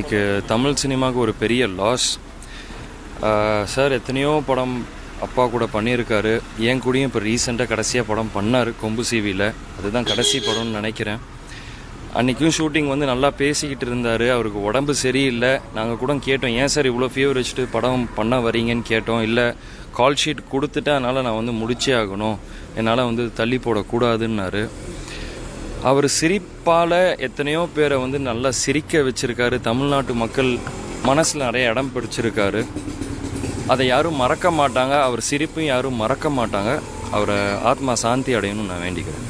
இன்றைக்கி தமிழ் சினிமாவுக்கு ஒரு பெரிய லாஸ். சார் எத்தனையோ படம் அப்பா கூட பண்ணியிருக்காரு. என் கூடயும் இப்போ ரீசெண்டாக கடைசியாக படம் பண்ணார் கொம்பு சிவியில். அதுதான் கடைசி படம்னு நினைக்கிறேன். அன்றைக்கும் ஷூட்டிங் நல்லா பேசிக்கிட்டு இருந்தார். அவருக்கு உடம்பு சரியில்லை. நாங்கள் கூட கேட்டோம், ஏன் சார் இவ்வளோ ஃபீவர் வச்சுட்டு படம் பண்ண வரீங்கன்னு கேட்டோம். இல்லை, கால் ஷீட் கொடுத்துட்டு அதனால் நான் முடிச்சே ஆகணும், என்னால் தள்ளி போடக்கூடாதுன்னாரு. அவர் சிரிப்பால் எத்தனையோ பேரை நல்லா சிரிக்க வச்சுருக்காரு. தமிழ்நாட்டு மக்கள் மனசில் நிறைய இடம் பிடிச்சிருக்காரு. அதை யாரும் மறக்க மாட்டாங்க. அவர் சிரிப்பையும் யாரும் மறக்க மாட்டாங்க. அவரை ஆத்மா சாந்தி அடையணும்னு நான் வேண்டிக்கிறேன்.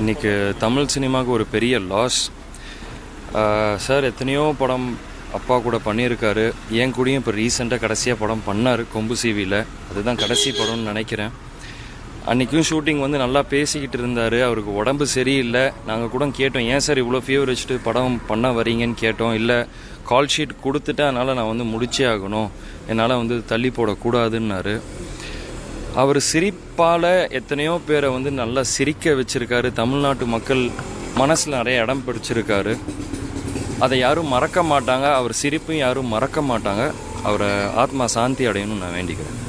இன்றைக்கி தமிழ் சினிமாவுக்கு ஒரு பெரிய லாஸ். சார் எத்தனையோ படம் அப்பா கூட பண்ணியிருக்காரு. என் கூடயும் இப்போ ரீசெண்டாக கடைசியாக படம் பண்ணார் கொம்பு சிவியில். அதுதான் கடைசி படம்னு நினைக்கிறேன். அன்றைக்கும் ஷூட்டிங் நல்லா பேசிக்கிட்டு இருந்தார். அவருக்கு உடம்பு சரியில்லை. நாங்கள் கூட கேட்டோம், ஏன் சார் இவ்வளோ ஃபீவர் வச்சுட்டு படம் பண்ண வரீங்கன்னு கேட்டோம். இல்லை, கால் ஷீட் கொடுத்துட்டு அதனால் நான் முடிச்சே ஆகணும், என்னால் தள்ளி போடக்கூடாதுன்னாரு. அவர் சிரிப்பால் எத்தனையோ பேரை நல்லா சிரிக்க வச்சுருக்காரு. தமிழ்நாட்டு மக்கள் மனசில் நிறைய இடம் பிடிச்சிருக்காரு. அதை யாரும் மறக்க மாட்டாங்க. அவர் சிரிப்பையும் யாரும் மறக்க மாட்டாங்க. அவரை ஆத்மா சாந்தி அடையணும்னு நான் வேண்டிக்கிறேன்.